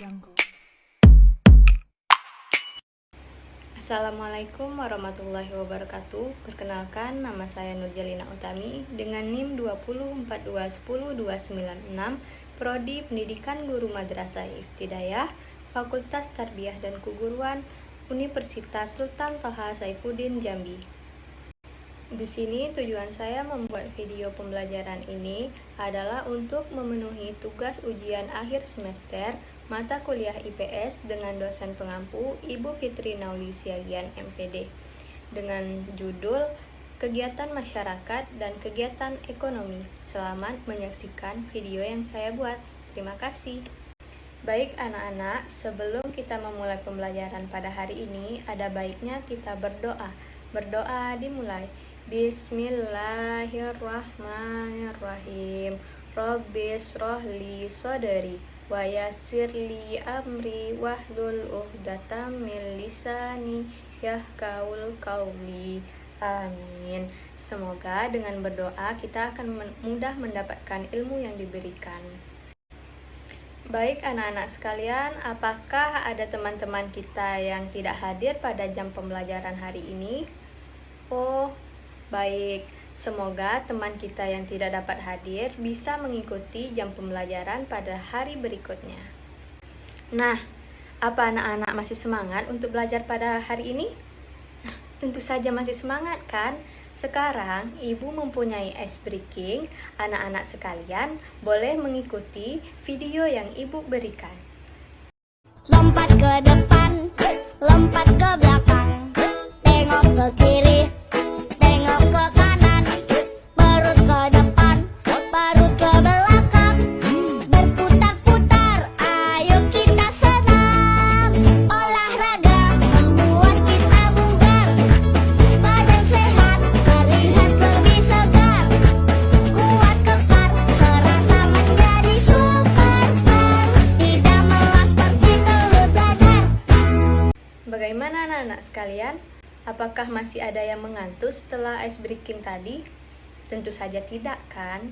Jungle. Assalamualaikum warahmatullahi wabarakatuh. Perkenalkan, nama saya Nurjalina Utami dengan NIM 204210296, Prodi Pendidikan Guru Madrasah Ibtidaiyah, Fakultas Tarbiyah dan Keguruan, Universitas Sultan Toha Saifuddin Jambi. Di sini tujuan saya membuat video pembelajaran ini adalah untuk memenuhi tugas ujian akhir semester mata kuliah IPS dengan dosen pengampu Ibu Fitri Nauli Siagian MPD dengan judul Kegiatan Masyarakat dan Kegiatan Ekonomi. Selamat menyaksikan video yang saya buat. Terima kasih. Baik anak-anak, sebelum kita memulai pembelajaran pada hari ini, ada baiknya kita berdoa. Berdoa dimulai. Bismillahirrahmanirrahim. Rabbis rohli sodari wa yassirli amri wahlul uqdatam min lisani yahkaul qauli. Amin. Semoga dengan berdoa kita akan mudah mendapatkan ilmu yang diberikan. Baik anak-anak sekalian, apakah ada teman-teman kita yang tidak hadir pada jam pembelajaran hari ini? Oh, baik. Semoga teman kita yang tidak dapat hadir bisa mengikuti jam pembelajaran pada hari berikutnya. Nah, apa anak-anak masih semangat untuk belajar pada hari ini? Nah, tentu saja masih semangat kan? Sekarang Ibu mempunyai ice breaking. Anak-anak sekalian boleh mengikuti video yang Ibu berikan. Lompat ke depan, lompat ke belakang, tengok ke kiri, tengok ke kanan, perut ke depan, perut ke belakang, berputar-putar, ayo kita senam. Olahraga membuat kita bugar, badan sehat, terlihat lebih segar, kuat kekar, serasa menjadi superstar, tidak melas seperti telur dadar. Bagaimana anak-anak sekalian? Apakah masih ada yang mengantuk setelah ice breaking tadi? Tentu saja tidak kan?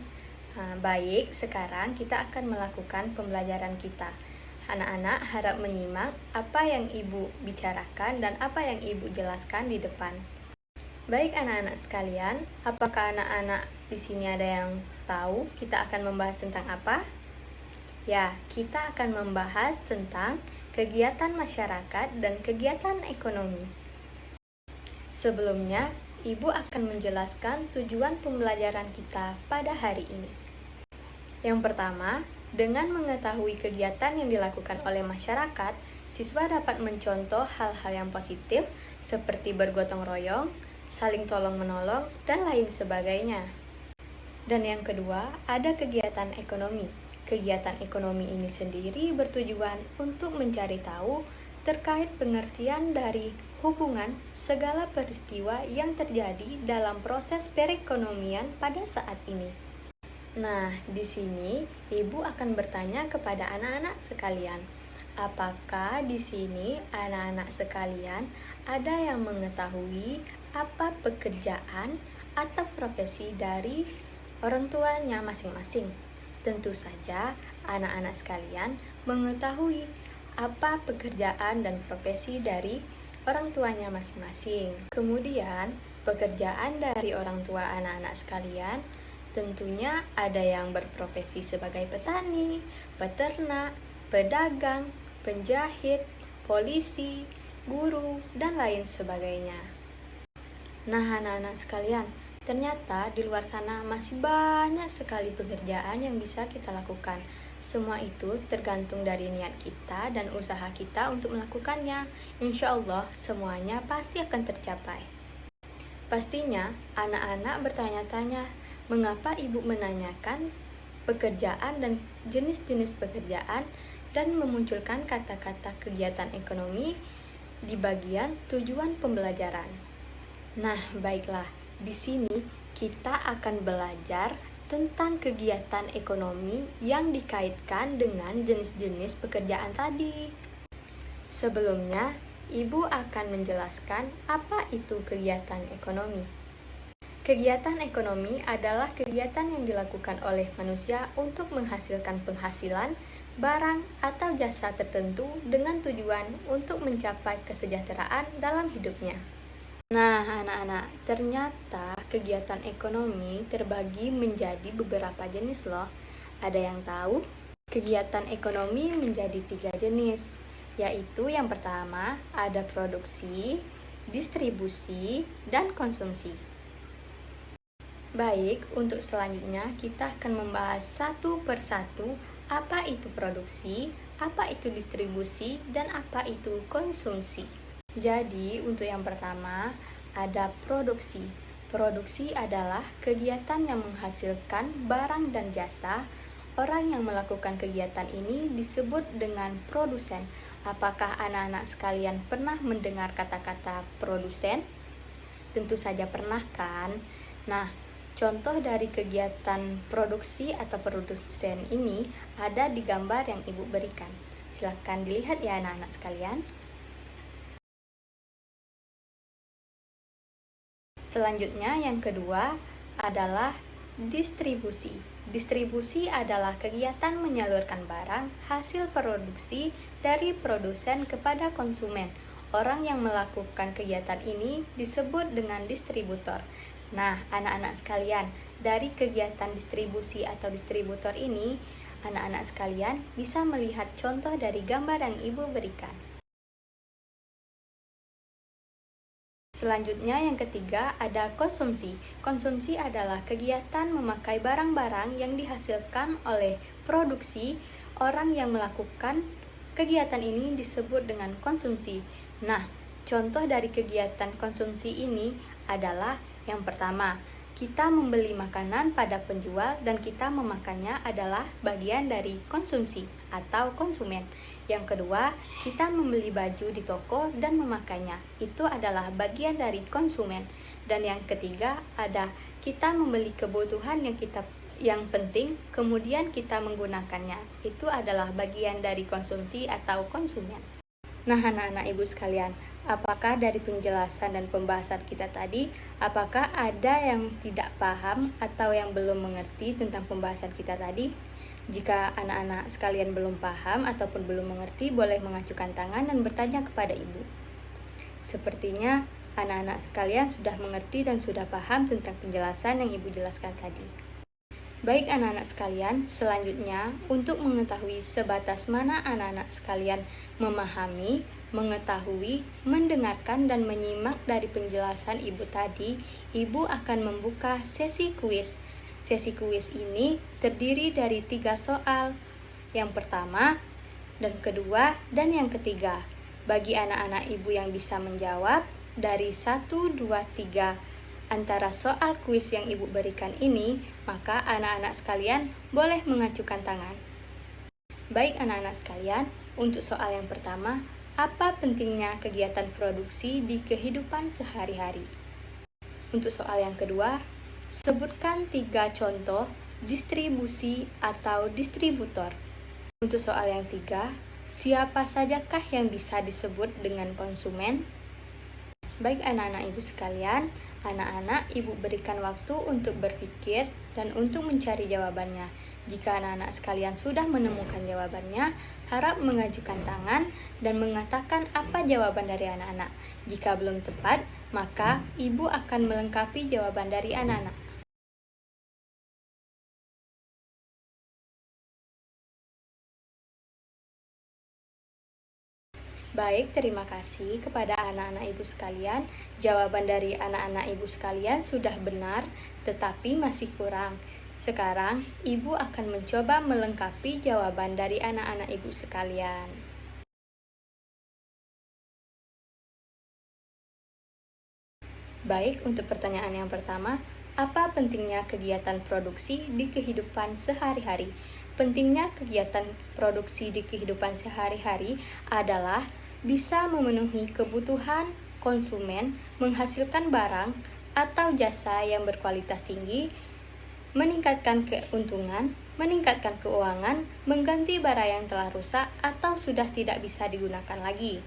Baik, sekarang kita akan melakukan pembelajaran kita. Anak-anak harap menyimak apa yang Ibu bicarakan dan apa yang Ibu jelaskan di depan. Baik anak-anak sekalian, apakah anak-anak di sini ada yang tahu kita akan membahas tentang apa? Ya, kita akan membahas tentang kegiatan masyarakat dan kegiatan ekonomi. Sebelumnya, Ibu akan menjelaskan tujuan pembelajaran kita pada hari ini. Yang pertama, dengan mengetahui kegiatan yang dilakukan oleh masyarakat, siswa dapat mencontoh hal-hal yang positif seperti bergotong royong, saling tolong-menolong, dan lain sebagainya. Dan yang kedua, ada kegiatan ekonomi. Kegiatan ekonomi ini sendiri bertujuan untuk mencari tahu terkait pengertian dari hubungan segala peristiwa yang terjadi dalam proses perekonomian pada saat ini. Nah, di sini Ibu akan bertanya kepada anak-anak sekalian, apakah di sini anak-anak sekalian ada yang mengetahui apa pekerjaan atau profesi dari orang tuanya masing-masing? Tentu saja anak-anak sekalian mengetahui apa pekerjaan dan profesi dari orang tuanya masing-masing. Kemudian, pekerjaan dari orang tua anak-anak sekalian tentunya ada yang berprofesi sebagai petani, peternak, pedagang, penjahit, polisi, guru, dan lain sebagainya. Nah, anak-anak sekalian, ternyata di luar sana masih banyak sekali pekerjaan yang bisa kita lakukan. Semua itu tergantung dari niat kita dan usaha kita untuk melakukannya. Insya Allah semuanya pasti akan tercapai. Pastinya anak-anak bertanya-tanya, mengapa Ibu menanyakan pekerjaan dan jenis-jenis pekerjaan dan memunculkan kata-kata kegiatan ekonomi di bagian tujuan pembelajaran. Nah, baiklah. Di sini kita akan belajar tentang kegiatan ekonomi yang dikaitkan dengan jenis-jenis pekerjaan tadi. Sebelumnya, Ibu akan menjelaskan apa itu kegiatan ekonomi. Kegiatan ekonomi adalah kegiatan yang dilakukan oleh manusia untuk menghasilkan penghasilan, barang, atau jasa tertentu dengan tujuan untuk mencapai kesejahteraan dalam hidupnya. Nah, anak-anak, ternyata kegiatan ekonomi terbagi menjadi beberapa jenis loh. Ada yang tahu? Kegiatan ekonomi menjadi 3 jenis, yaitu yang pertama ada produksi, distribusi, dan konsumsi. Baik, untuk selanjutnya kita akan membahas satu persatu apa itu produksi, apa itu distribusi, dan apa itu konsumsi. Jadi, untuk yang pertama ada produksi. Produksi adalah kegiatan yang menghasilkan barang dan jasa. Orang yang melakukan kegiatan ini disebut dengan produsen. Apakah anak-anak sekalian pernah mendengar kata-kata produsen? Tentu saja pernah kan? Nah, contoh dari kegiatan produksi atau produsen ini ada di gambar yang Ibu berikan. Silakan dilihat ya anak-anak sekalian. Selanjutnya yang kedua adalah distribusi. Distribusi adalah kegiatan menyalurkan barang hasil produksi dari produsen kepada konsumen. Orang yang melakukan kegiatan ini disebut dengan distributor. Nah, anak-anak sekalian, dari kegiatan distribusi atau distributor ini, anak-anak sekalian bisa melihat contoh dari gambar yang Ibu berikan. Selanjutnya yang ketiga ada konsumsi. Konsumsi adalah kegiatan memakai barang-barang yang dihasilkan oleh produksi. Orang yang melakukan kegiatan ini disebut dengan konsumsi. Nah, contoh dari kegiatan konsumsi ini adalah yang pertama, kita membeli makanan pada penjual dan kita memakannya adalah bagian dari konsumsi atau konsumen. Yang kedua, kita membeli baju di toko dan memakainya. Itu adalah bagian dari konsumen. Dan yang ketiga, ada kita membeli kebutuhan yang penting, kemudian kita menggunakannya. Itu adalah bagian dari konsumsi atau konsumen. Nah, anak-anak Ibu sekalian, apakah dari penjelasan dan pembahasan kita tadi, apakah ada yang tidak paham atau yang belum mengerti tentang pembahasan kita tadi? Jika anak-anak sekalian belum paham ataupun belum mengerti, boleh mengacukan tangan dan bertanya kepada Ibu. Sepertinya anak-anak sekalian sudah mengerti dan sudah paham tentang penjelasan yang Ibu jelaskan tadi. Baik anak-anak sekalian, selanjutnya untuk mengetahui sebatas mana anak-anak sekalian memahami, mengetahui, mendengarkan, dan menyimak dari penjelasan Ibu tadi, Ibu akan membuka sesi kuis. Sesi kuis ini terdiri dari 3 soal. Yang pertama, dan kedua, dan yang ketiga. Bagi anak-anak Ibu yang bisa menjawab dari 1, 2, 3 antara soal kuis yang Ibu berikan ini, maka anak-anak sekalian boleh mengacukan tangan. Baik anak-anak sekalian, untuk soal yang pertama, apa pentingnya kegiatan produksi di kehidupan sehari-hari? Untuk soal yang kedua, sebutkan 3 contoh distribusi atau distributor. Untuk soal yang 3, siapa sajakah yang bisa disebut dengan konsumen? Baik anak-anak Ibu sekalian, anak-anak Ibu berikan waktu untuk berpikir dan untuk mencari jawabannya. Jika anak-anak sekalian sudah menemukan jawabannya, harap mengajukan tangan dan mengatakan apa jawaban dari anak-anak. Jika belum tepat, maka Ibu akan melengkapi jawaban dari anak-anak. Baik, terima kasih kepada anak-anak Ibu sekalian. Jawaban dari anak-anak Ibu sekalian sudah benar, tetapi masih kurang. Sekarang, Ibu akan mencoba melengkapi jawaban dari anak-anak Ibu sekalian. Baik, untuk pertanyaan yang pertama, apa pentingnya kegiatan produksi di kehidupan sehari-hari? Pentingnya kegiatan produksi di kehidupan sehari-hari adalah bisa memenuhi kebutuhan konsumen, menghasilkan barang atau jasa yang berkualitas tinggi, meningkatkan keuntungan, meningkatkan keuangan, mengganti barang yang telah rusak atau sudah tidak bisa digunakan lagi.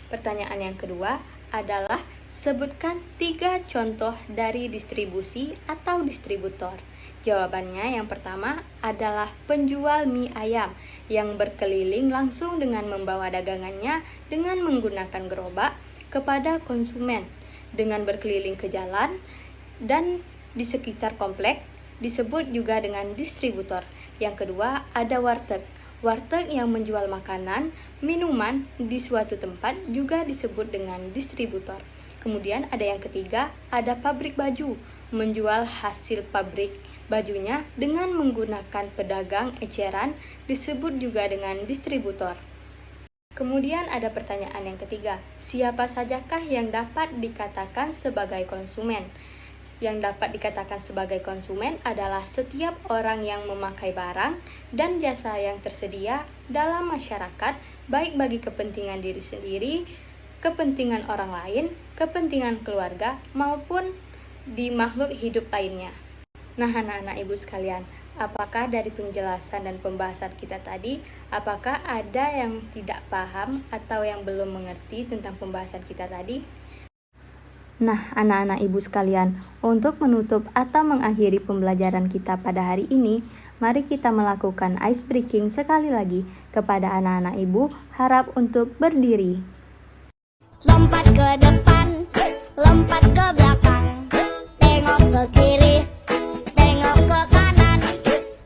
Pertanyaan yang kedua adalah Sebutkan 3 contoh dari distribusi atau distributor. Jawabannya yang pertama adalah penjual mie ayam yang berkeliling langsung dengan membawa dagangannya dengan menggunakan gerobak kepada konsumen dengan berkeliling ke jalan dan di sekitar komplek, disebut juga dengan distributor. Yang kedua ada warteg. Warteg yang menjual makanan, minuman di suatu tempat juga disebut dengan distributor. Kemudian ada yang ketiga, ada pabrik baju, menjual hasil pabrik bajunya dengan menggunakan pedagang eceran, disebut juga dengan distributor. Kemudian ada pertanyaan yang ketiga, siapa sajakah yang dapat dikatakan sebagai konsumen? Yang dapat dikatakan sebagai konsumen adalah setiap orang yang memakai barang dan jasa yang tersedia dalam masyarakat, baik bagi kepentingan diri sendiri, kepentingan orang lain, kepentingan keluarga, maupun di makhluk hidup lainnya. Nah, anak-anak ibu sekalian, apakah dari penjelasan dan pembahasan kita tadi, apakah ada yang tidak paham atau yang belum mengerti tentang pembahasan kita tadi? Nah, anak-anak ibu sekalian, untuk menutup atau mengakhiri pembelajaran kita pada hari ini, mari kita melakukan ice breaking sekali lagi. Kepada anak-anak ibu, harap untuk berdiri. Lompat ke depan, lompat ke belakang, tengok ke kiri, tengok ke kanan,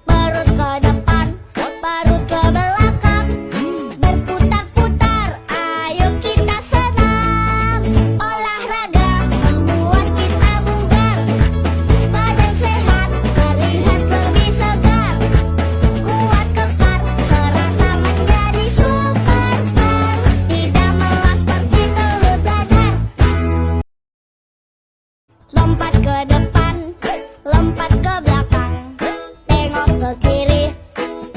perut ke depan, perut ke belakang, berputar-putar, ayo kita senam. Olahraga membuat kita bugar, badan sehat, terlihat lebih segar, kuat kekar, serasa menjadi superstar, tidak melas seperti telur dadar. Lompat ke depan, lompat ke belakang, tengok ke kiri,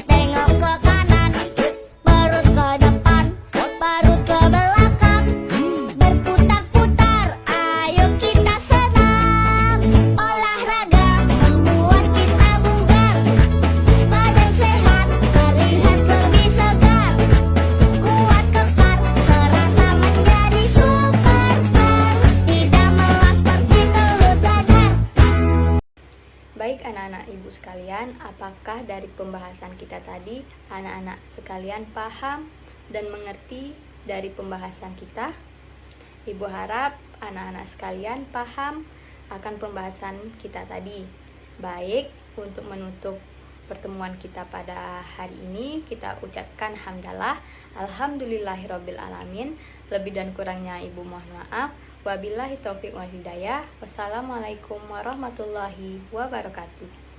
tengok ke kanan, perut ke depan, perut ke belakang, berputar-putar, ayo kita senam. Olahraga membuat kita bugar, badan sehat, terlihat lebih segar, kuat kekar, serasa menjadi superstar, tidak melas seperti telur dadar. Baik anak-anak ibu sekalian, apakah dari pembahasan kita tadi anak-anak sekalian paham dan mengerti dari pembahasan kita? Ibu harap anak-anak sekalian paham akan pembahasan kita tadi. Baik, untuk menutup pertemuan kita pada hari ini, kita ucapkan hamdalah, alhamdulillahirabbil alamin. Lebih dan kurangnya ibu mohon maaf. Wabillahi taufiq wal hidayah. Wassalamualaikum warahmatullahi wabarakatuh.